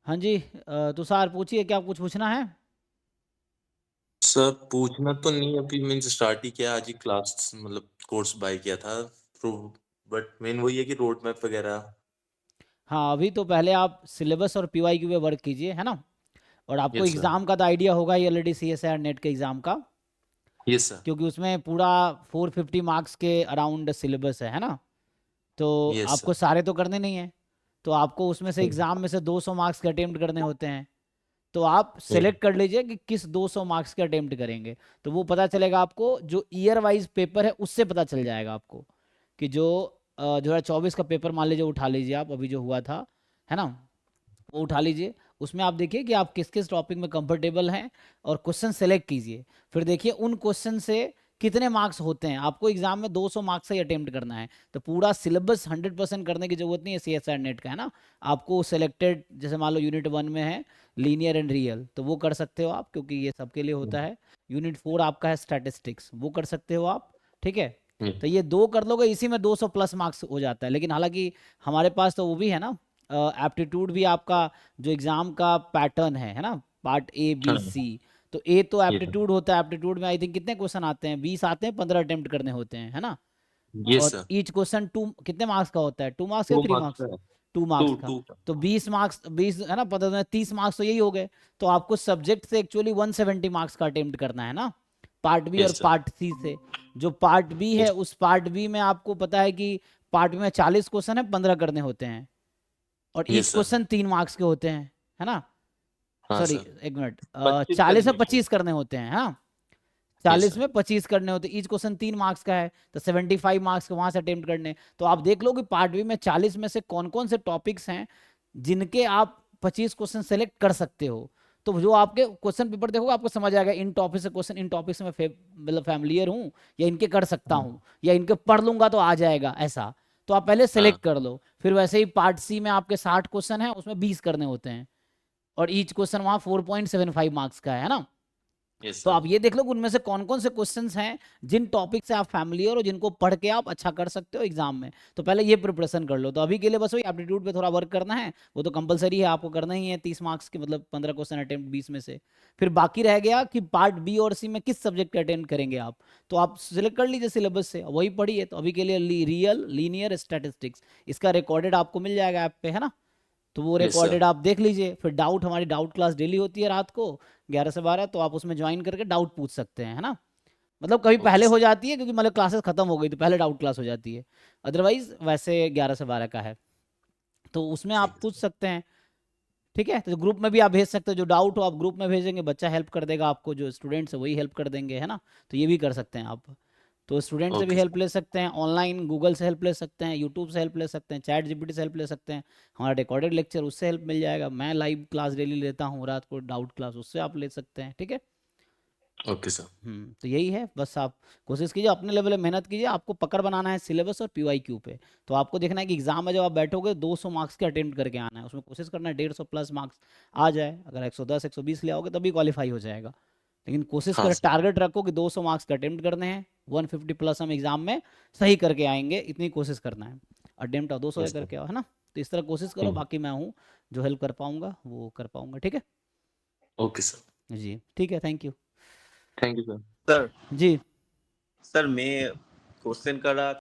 हाँ जी, तुषार पूछिए, क्या कुछ पूछना है? सर पूछना तो नहीं, अभी मीन्स स्टार्ट ही किया, आज ही क्लास मतलब कोर्स बाय किया था। तो बट मेन वही है कि रोड मैप वगैरह। हाँ, अभी तो पहले आप सिलेबस और पीवाईक्यू पे वर्क कीजिए, है ना? और आपको यस सर। एग्ज़ाम का तो आइडिया होगा ही ऑलरेडी, सीएसआर नेट के एग्ज़ाम का। Yes sir. क्योंकि उसमें पूरा 450 मार्क्स के अराउंड सिलेबस है ना? तो यस आपको सर। सारे तो करने नहीं है। तो आपको उसमें से एग्ज़ाम में से 200 मार्क्स के अटेम्प्ट करने होते हैं। तो आप सेलेक्ट कर लीजिए कि किस 200 मार्क्स के अटेम्प्ट करेंगे। तो वो पता चलेगा आपको, जो ईयर वाइज पेपर है उससे पता चल जाएगा आपको कि जो 2024 का पेपर मान लीजिए उठा लीजिए आप, अभी जो हुआ था, है ना? वो उठा लीजिए। उसमें आप देखिए कि आप किस किस टॉपिक में कंफर्टेबल हैं और क्वेश्चन सेलेक्ट कीजिए। फिर देखिए उन क्वेश्चन से कितने मार्क्स होते हैं। आपको एग्जाम में 200 मार्क्स से ही अटेम्प्ट करना है। तो पूरा सिलेबस 100% करने की जरूरत नहीं है सीएसआर नेट का, है ना? आपको सेलेक्टेड, जैसे मान लो यूनिट 1 में है लीनियर एंड रियल, तो वो कर सकते हो आप, क्योंकि ये सबके लिए होता है। यूनिट 4 आपका है स्टैटिस्टिक्स, वो कर सकते हो आप। ठीक है? तो ये दो कर लोगे, इसी में 200 प्लस मार्क्स हो जाता है। लेकिन हालांकि हमारे पास तो वो भी है ना, एप्टीट्यूड भी आपका, जो एग्जाम का पैटर्न है ना, पार्ट ए बी हाँ। सी। तो ए तो यस सर। एप्टीट्यूड होता है। एप्टीट्यूड में आई थिंक कितने क्वेश्चन आते हैं, 20 आते हैं, 15 अटेम्प्ट करने होते हैं, है ना? यस और सर। ईच क्वेश्चन टू कितने मार्क्स का होता है, 2 मार्क्स या 2 मार्क्स3 मार्क्स? का है। 2 मार्क्स टू का। टू तो 20 मार्क्स, 20 है ना, पता है 30 मार्क्स तो यही हो गए। तो आपको सब्जेक्ट से एक्चुअली 170 मार्क्स का अटेम्प्ट करना है ना, पार्ट बी और यस सर। पार्ट सी से। जो पार्ट बी है, यस। उस पार्ट बी में आपको पता है कि पार्ट बी में 40 क्वेश्चन है, 15 करने होते हैं। और each yes sir. Question 3 marks के होते हैं, है ना? हाँ सॉरी, सर। एक मिनट, 25 40 में करने हैं। 25 करने होते हैं, हाँ। Yes 40 sir. में 25 करने होते हैं, ईच क्वेश्चन 3 मार्क्स का है। तो 75 मार्क्स के वहां से अटेम्प्ट करने। तो आप देख लो कि पार्ट बी में 40 में से कौन कौन से टॉपिक्स हैं जिनके आप 25 क्वेश्चन सेलेक्ट कर सकते हो। तो जो आपके क्वेश्चन पेपर देखोगे, आपको समझ आएगा इन टॉपिक से क्वेश्चन, इन टॉपिक से मैं मतलब फैमिलियर हूँ, या इनके कर सकता हूँ, या इनके पढ़ लूंगा तो आ जाएगा, ऐसा। तो आप पहले हाँ। सेलेक्ट कर लो। फिर वैसे ही पार्ट सी में आपके 60 क्वेश्चन है, उसमें 20 करने होते हैं। और ईच क्वेश्चन वहां 4.75 मार्क्स का है ना? यस तो सर। आप ये देख लो कि उनमें से कौन कौन से क्वेश्चंस हैं जिन टॉपिक से आप फैमिलियर हो, जिनको पढ़ के आप अच्छा कर सकते हो एग्जाम में। तो पहले ये प्रिपरेशन कर लो। तो अभी के लिए बस वही एप्टीट्यूड पे थोड़ा वर्क करना है। वो तो कंपलसरी है, आपको करना ही है, 30 मार्क्स के मतलब 15 क्वेश्चन अटेम्प्ट 20 में से। फिर बाकी रह गया कि पार्ट बी और सी में किस सब्जेक्ट के अटेम्प्ट करेंगे आप। तो आप सिलेक्ट कर लीजिए सिलेबस से, वही पढ़िए। तो अभी के लिए रियल, लीनियर, स्टैटिस्टिक्स, इसका रिकॉर्डेड आपको मिल जाएगा ऐप पे, है ना? तो वो यस सर। रिकॉर्डेड आप देख लीजिए। फिर डाउट, हमारी डाउट क्लास डेली होती है रात को 11 से 12, तो आप उसमें ज्वाइन करके डाउट पूछ सकते हैं, है ना? मतलब कभी ओके पहले हो सर। जाती है, क्योंकि मतलब क्लासेस खत्म हो गई तो पहले डाउट क्लास हो जाती है। अदरवाइज वैसे 11 से 12 का है। तो उसमें ठीक आप है पूछ सर। सकते हैं। ठीक है? तो ग्रुप में भी आप भेज सकते हो, जो डाउट हो आप ग्रुप में भेजेंगे, बच्चा हेल्प कर देगा आपको, जो स्टूडेंट्स है वही हेल्प कर देंगे, है ना? तो ये भी कर सकते हैं आप। तो स्टूडेंट से भी ओके हेल्प सर। ले सकते हैं, ऑनलाइन गूगल से हेल्प ले सकते हैं, यूट्यूब से हेल्प ले सकते हैं, चैट जीपीटी से हेल्प ले सकते हैं। हमारा रिकॉर्डेड लेक्चर, उससे हेल्प मिल जाएगा। मैं लाइव क्लास डेली लेता हूँ रात को, डाउट क्लास, उससे आप ले सकते हैं। ठीक है? Okay sir. तो यही है, बस आप कोशिश कीजिए, अपने लेवल में मेहनत कीजिए। आपको पकड़ बनाना है सिलेबस और पीवाईक्यू पे। तो आपको देखना है कि एग्जाम में जब आप बैठोगे 200 मार्क्स के अटेम्प्ट करके आना है। उसमें कोशिश करना है 150 प्लस मार्क्स आ जाए। अगर 110 120 ले आओगे तभी क्वालिफाई हो जाएगा। लेकिन कोशिश हाँ करो, सर। टारगेट रखो कि 200 मार्क्स के अटेम्प्ट करने हैं। 150 प्लस हम एग्जाम में सही करके आएंगे, इतनी कोशिश करना है। Attempt 200 yes sir. करके आओ, है ना? तो इस तरह कोशिश करो। बाकी मैं हूँ, जो हेल्प कर पाऊंगा वो कर पाऊंगा। ठीक है? Okay sir. जी ठीक है, thank you. Thank you sir. Sir ji. Sir मैं क्वेश्चन कर रहा